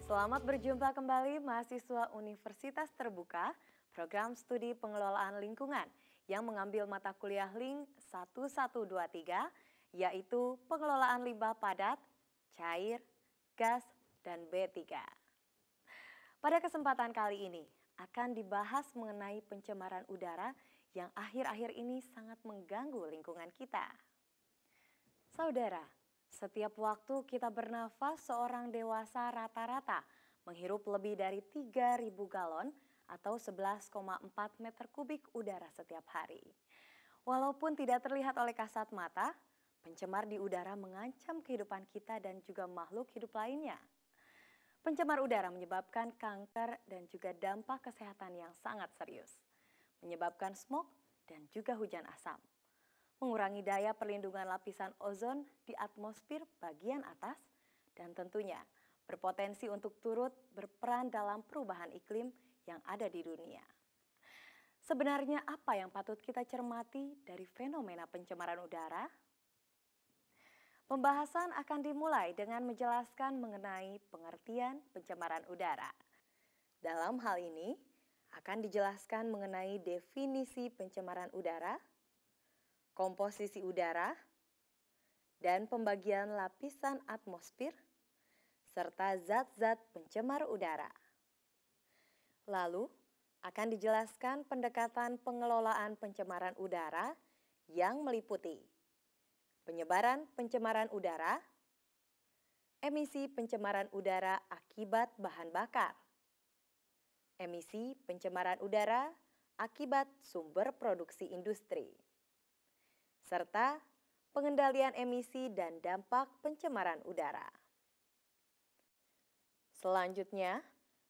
Selamat berjumpa kembali mahasiswa Universitas Terbuka, program studi pengelolaan lingkungan yang mengambil mata kuliah Link 1123, yaitu pengelolaan limbah padat, cair, gas, dan B3. Pada kesempatan kali ini akan dibahas mengenai pencemaran udara yang akhir-akhir ini sangat mengganggu lingkungan kita. Saudara, setiap waktu kita bernafas, seorang dewasa rata-rata menghirup lebih dari 3.000 galon atau 11,4 meter kubik udara setiap hari. Walaupun tidak terlihat oleh kasat mata, pencemar di udara mengancam kehidupan kita dan juga makhluk hidup lainnya. Pencemar udara menyebabkan kanker dan juga dampak kesehatan yang sangat serius. Menyebabkan smog dan juga hujan asam. Mengurangi daya perlindungan lapisan ozon di atmosfer bagian atas, dan tentunya berpotensi untuk turut berperan dalam perubahan iklim yang ada di dunia. Sebenarnya apa yang patut kita cermati dari fenomena pencemaran udara? Pembahasan akan dimulai dengan menjelaskan mengenai pengertian pencemaran udara. Dalam hal ini akan dijelaskan mengenai definisi pencemaran udara, komposisi udara, dan pembagian lapisan atmosfer, serta zat-zat pencemar udara. Lalu, akan dijelaskan pendekatan pengelolaan pencemaran udara yang meliputi penyebaran pencemaran udara, emisi pencemaran udara akibat bahan bakar, emisi pencemaran udara akibat sumber produksi industri, serta pengendalian emisi dan dampak pencemaran udara. Selanjutnya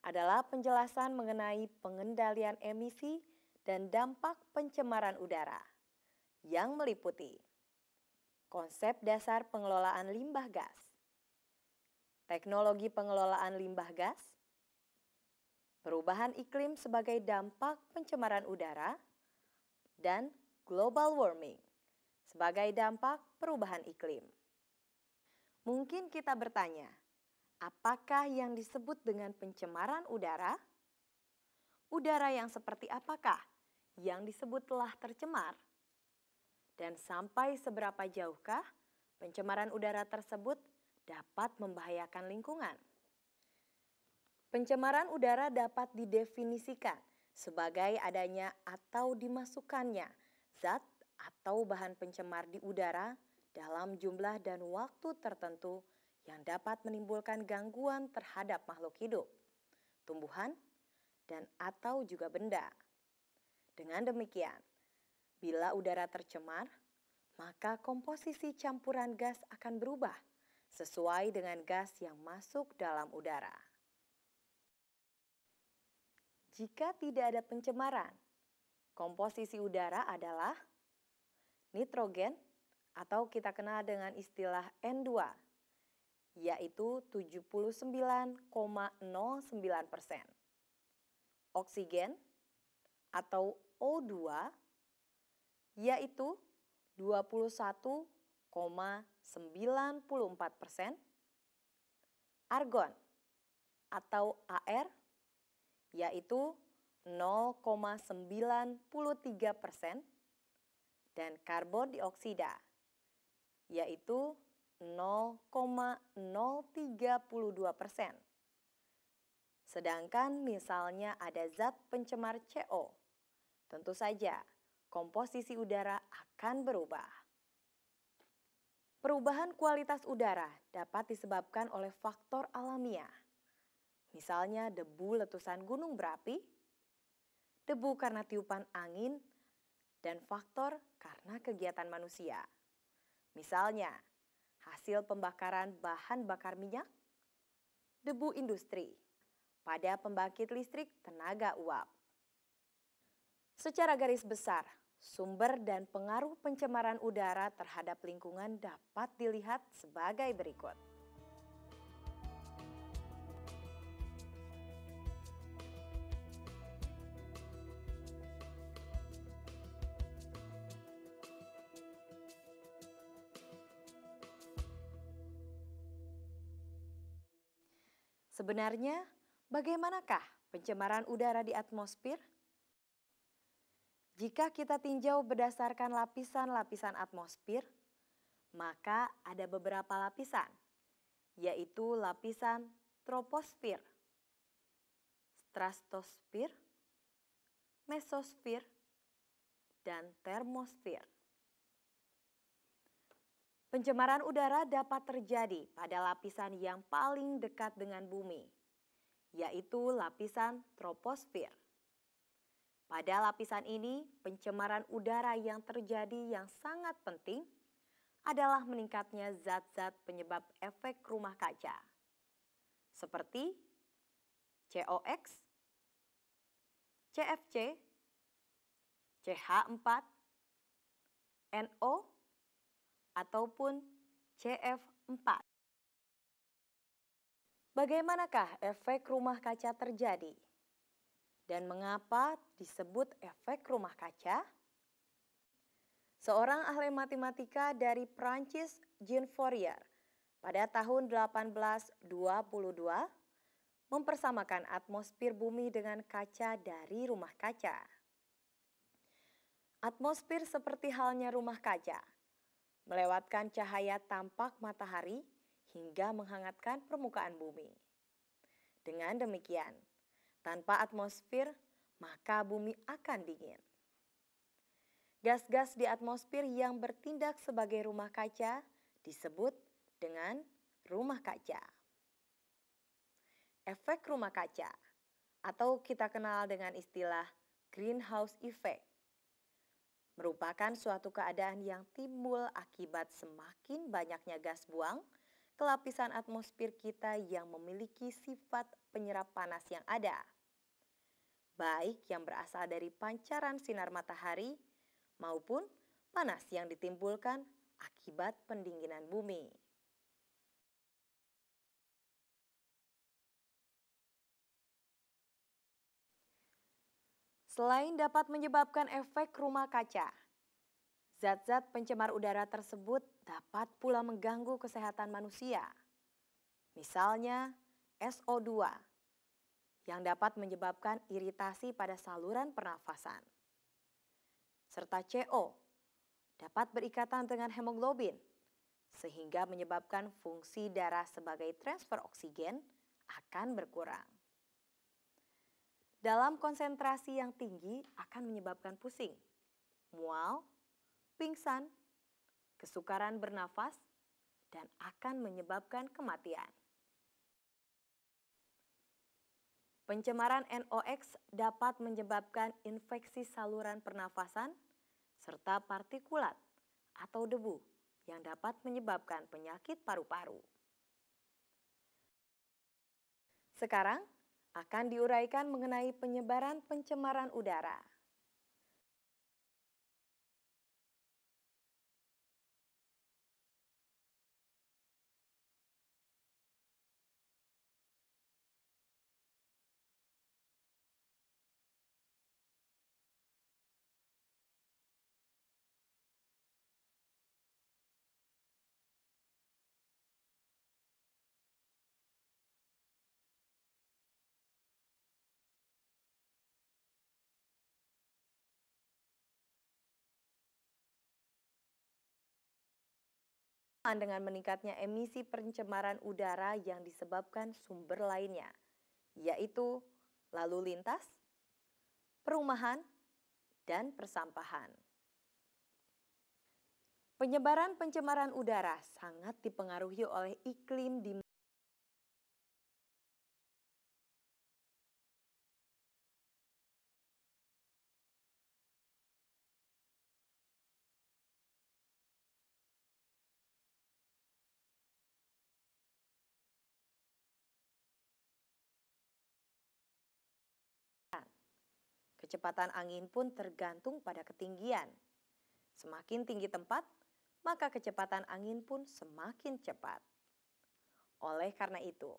adalah penjelasan mengenai pengendalian emisi dan dampak pencemaran udara yang meliputi konsep dasar pengelolaan limbah gas, teknologi pengelolaan limbah gas, perubahan iklim sebagai dampak pencemaran udara, dan global warming sebagai dampak perubahan iklim. Mungkin kita bertanya, apakah yang disebut dengan pencemaran udara? Udara yang seperti apakah yang disebut telah tercemar? Dan sampai seberapa jauhkah pencemaran udara tersebut dapat membahayakan lingkungan? Pencemaran udara dapat didefinisikan sebagai adanya atau dimasukkannya zat atau bahan pencemar di udara dalam jumlah dan waktu tertentu yang dapat menimbulkan gangguan terhadap makhluk hidup, tumbuhan, dan atau juga benda. Dengan demikian, bila udara tercemar, maka komposisi campuran gas akan berubah sesuai dengan gas yang masuk dalam udara. Jika tidak ada pencemaran, komposisi udara adalah nitrogen atau kita kenal dengan istilah N2, yaitu 79,09%. Oksigen atau O2 yaitu 21,94%. Argon atau AR yaitu 0,93%. Dan karbon dioksida yaitu 0,032%. Sedangkan misalnya ada zat pencemar CO, tentu saja komposisi udara akan berubah. Perubahan kualitas udara dapat disebabkan oleh faktor alamiah, misalnya debu letusan gunung berapi, debu karena tiupan angin, dan faktor karena kegiatan manusia. Misalnya, hasil pembakaran bahan bakar minyak, debu industri, pada pembangkit listrik tenaga uap. Secara garis besar, sumber dan pengaruh pencemaran udara terhadap lingkungan dapat dilihat sebagai berikut. Sebenarnya, bagaimanakah pencemaran udara di atmosfer? Jika kita tinjau berdasarkan lapisan-lapisan atmosfer, maka ada beberapa lapisan, yaitu lapisan troposfer, stratosfer, mesosfer, dan termosfer. Pencemaran udara dapat terjadi pada lapisan yang paling dekat dengan bumi, yaitu lapisan troposfer. Pada lapisan ini, pencemaran udara yang terjadi yang sangat penting adalah meningkatnya zat-zat penyebab efek rumah kaca, seperti COX, CFC, CH4, NO, ataupun CF4. Bagaimanakah efek rumah kaca terjadi? Dan mengapa disebut efek rumah kaca? Seorang ahli matematika dari Prancis, Jean Fourier, pada tahun 1822 mempersamakan atmosfer bumi dengan kaca dari rumah kaca. Atmosfer seperti halnya rumah kaca, melewatkan cahaya tampak matahari hingga menghangatkan permukaan bumi. Dengan demikian, tanpa atmosfer, maka bumi akan dingin. Gas-gas di atmosfer yang bertindak sebagai rumah kaca disebut dengan rumah kaca. Efek rumah kaca, atau kita kenal dengan istilah greenhouse effect, merupakan suatu keadaan yang timbul akibat semakin banyaknya gas buang ke lapisan atmosfer kita yang memiliki sifat penyerap panas yang ada, baik yang berasal dari pancaran sinar matahari maupun panas yang ditimbulkan akibat pendinginan bumi. Selain dapat menyebabkan efek rumah kaca, zat-zat pencemar udara tersebut dapat pula mengganggu kesehatan manusia. Misalnya SO2 yang dapat menyebabkan iritasi pada saluran pernafasan. Serta CO dapat berikatan dengan hemoglobin sehingga menyebabkan fungsi darah sebagai transfer oksigen akan berkurang. Dalam konsentrasi yang tinggi akan menyebabkan pusing, mual, pingsan, kesukaran bernafas, dan akan menyebabkan kematian. Pencemaran NOx dapat menyebabkan infeksi saluran pernafasan serta partikulat atau debu yang dapat menyebabkan penyakit paru-paru. Sekarang akan diuraikan mengenai penyebaran pencemaran udara. Dengan meningkatnya emisi pencemaran udara yang disebabkan sumber lainnya, yaitu lalu lintas, perumahan, dan persampahan. Penyebaran pencemaran udara sangat dipengaruhi oleh iklim di kecepatan angin pun tergantung pada ketinggian. Semakin tinggi tempat, maka kecepatan angin pun semakin cepat. Oleh karena itu,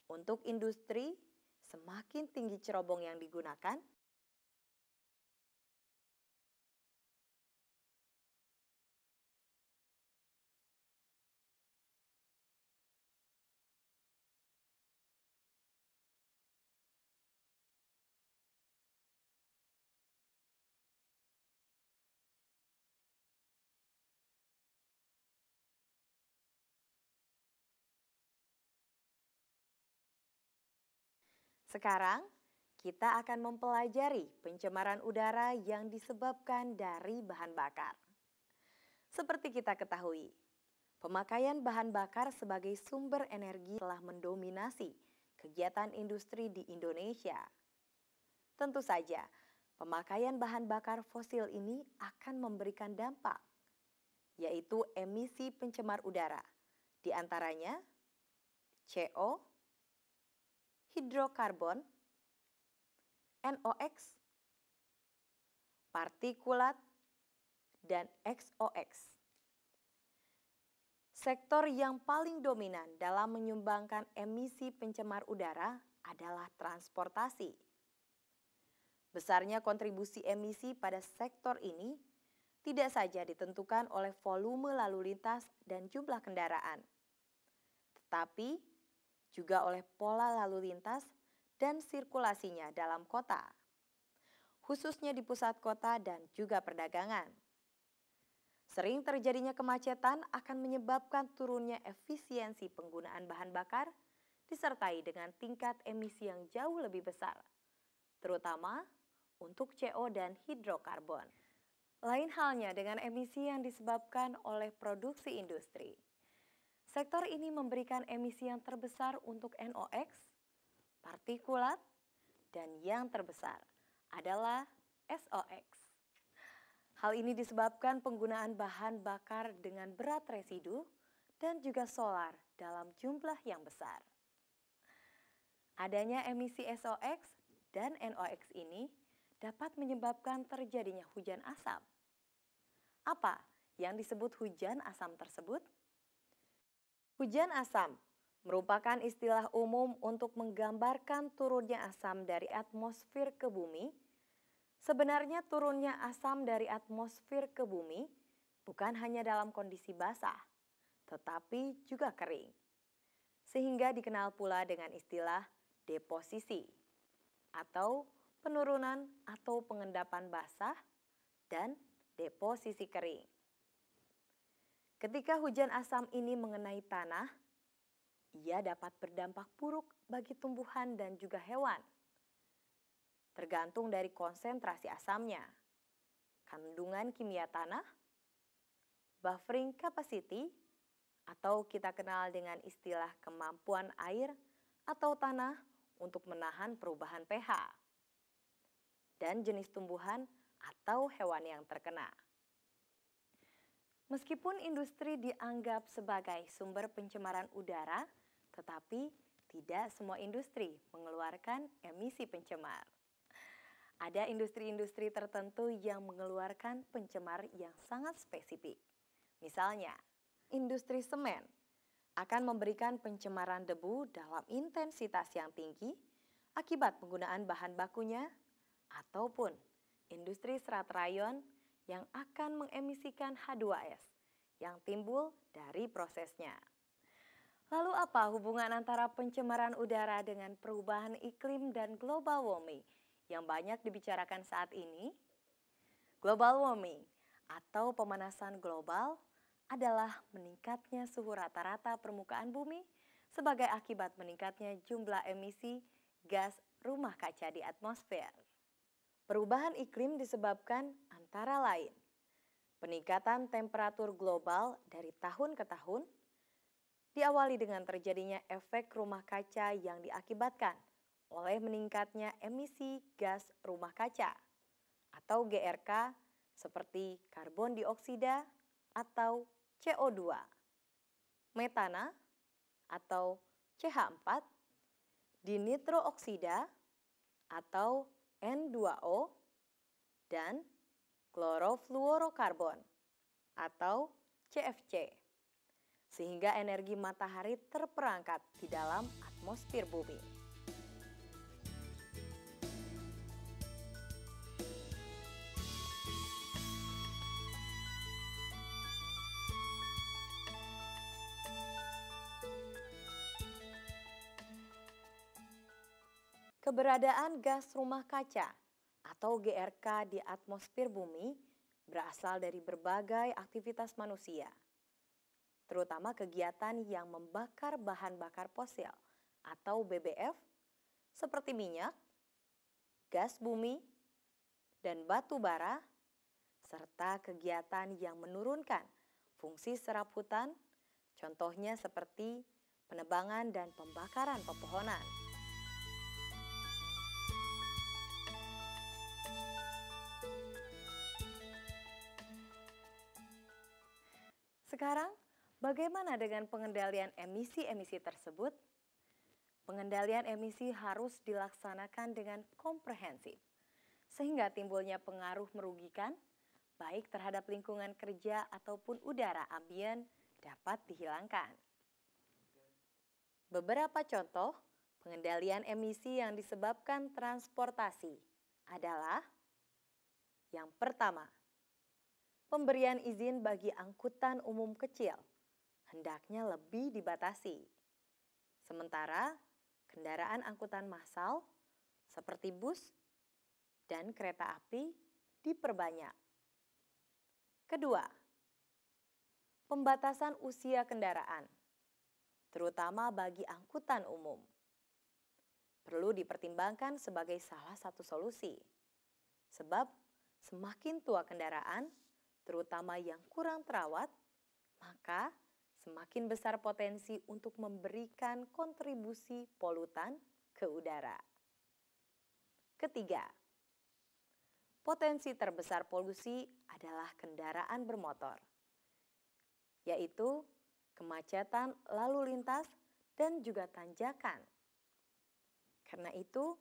untuk industri, semakin tinggi cerobong yang digunakan, Sekarang, kita akan mempelajari pencemaran udara yang disebabkan dari bahan bakar. Seperti kita ketahui, pemakaian bahan bakar sebagai sumber energi telah mendominasi kegiatan industri di Indonesia. Tentu saja, pemakaian bahan bakar fosil ini akan memberikan dampak, yaitu emisi pencemar udara, di antaranya CO, hidrokarbon, NOx, partikulat, dan XOX. Sektor yang paling dominan dalam menyumbangkan emisi pencemar udara adalah transportasi. Besarnya kontribusi emisi pada sektor ini tidak saja ditentukan oleh volume lalu lintas dan jumlah kendaraan, tetapi juga oleh pola lalu lintas dan sirkulasinya dalam kota, khususnya di pusat kota dan juga perdagangan. Sering terjadinya kemacetan akan menyebabkan turunnya efisiensi penggunaan bahan bakar disertai dengan tingkat emisi yang jauh lebih besar, terutama untuk CO dan hidrokarbon. Lain halnya dengan emisi yang disebabkan oleh produksi industri. Sektor ini memberikan emisi yang terbesar untuk NOx, partikulat, dan yang terbesar adalah SOx. Hal ini disebabkan penggunaan bahan bakar dengan berat residu dan juga solar dalam jumlah yang besar. Adanya emisi SOx dan NOx ini dapat menyebabkan terjadinya hujan asam. Apa yang disebut hujan asam tersebut? Hujan asam merupakan istilah umum untuk menggambarkan turunnya asam dari atmosfer ke bumi. Sebenarnya turunnya asam dari atmosfer ke bumi bukan hanya dalam kondisi basah, tetapi juga kering. Sehingga dikenal pula dengan istilah deposisi atau penurunan atau pengendapan basah dan deposisi kering. Ketika hujan asam ini mengenai tanah, ia dapat berdampak buruk bagi tumbuhan dan juga hewan. Tergantung dari konsentrasi asamnya, kandungan kimia tanah, buffering capacity, atau kita kenal dengan istilah kemampuan air atau tanah untuk menahan perubahan pH, dan jenis tumbuhan atau hewan yang terkena. Meskipun industri dianggap sebagai sumber pencemaran udara, tetapi tidak semua industri mengeluarkan emisi pencemar. Ada industri-industri tertentu yang mengeluarkan pencemar yang sangat spesifik. Misalnya, industri semen akan memberikan pencemaran debu dalam intensitas yang tinggi akibat penggunaan bahan bakunya, ataupun industri serat rayon yang akan mengemisikan H2S yang timbul dari prosesnya. Lalu apa hubungan antara pencemaran udara dengan perubahan iklim dan global warming yang banyak dibicarakan saat ini? Global warming atau pemanasan global adalah meningkatnya suhu rata-rata permukaan bumi sebagai akibat meningkatnya jumlah emisi gas rumah kaca di atmosfer. Perubahan iklim disebabkan antara lain peningkatan temperatur global dari tahun ke tahun, diawali dengan terjadinya efek rumah kaca yang diakibatkan oleh meningkatnya emisi gas rumah kaca atau GRK seperti karbon dioksida atau CO2, metana atau CH4, dinitrooksida atau N2O, dan klorofluorokarbon atau CFC, sehingga energi matahari terperangkap di dalam atmosfer bumi. Keberadaan gas rumah kaca atau GRK di atmosfer bumi berasal dari berbagai aktivitas manusia, terutama kegiatan yang membakar bahan bakar fosil atau BBF seperti minyak, gas bumi, dan batu bara, serta kegiatan yang menurunkan fungsi serap hutan, contohnya seperti penebangan dan pembakaran pepohonan. Sekarang, bagaimana dengan pengendalian emisi-emisi tersebut? Pengendalian emisi harus dilaksanakan dengan komprehensif, sehingga timbulnya pengaruh merugikan, baik terhadap lingkungan kerja ataupun udara ambien dapat dihilangkan. Beberapa contoh pengendalian emisi yang disebabkan transportasi adalah yang pertama, pemberian izin bagi angkutan umum kecil hendaknya lebih dibatasi. Sementara kendaraan angkutan massal seperti bus dan kereta api diperbanyak. Kedua, pembatasan usia kendaraan, terutama bagi angkutan umum, perlu dipertimbangkan sebagai salah satu solusi. Sebab semakin tua kendaraan, terutama yang kurang terawat, maka semakin besar potensi untuk memberikan kontribusi polutan ke udara. Ketiga, potensi terbesar polusi adalah kendaraan bermotor, yaitu kemacetan lalu lintas dan juga tanjakan. Karena itu,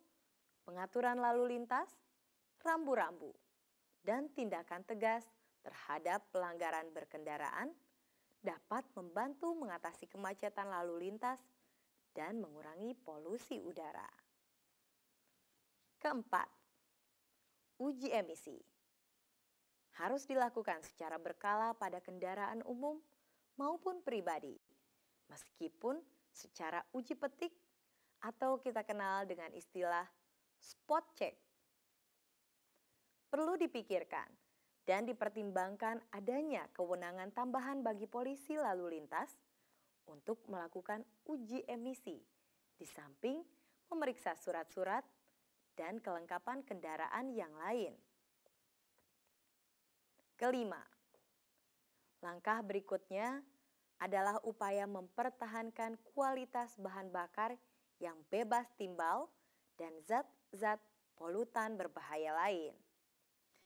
pengaturan lalu lintas, rambu-rambu, dan tindakan tegas terhadap pelanggaran berkendaraan dapat membantu mengatasi kemacetan lalu lintas dan mengurangi polusi udara. Keempat, uji emisi harus dilakukan secara berkala pada kendaraan umum maupun pribadi, meskipun secara uji petik atau kita kenal dengan istilah spot check. Perlu dipikirkan dan dipertimbangkan adanya kewenangan tambahan bagi polisi lalu lintas untuk melakukan uji emisi, di samping memeriksa surat-surat dan kelengkapan kendaraan yang lain. Kelima, langkah berikutnya adalah upaya mempertahankan kualitas bahan bakar yang bebas timbal dan zat-zat polutan berbahaya lain.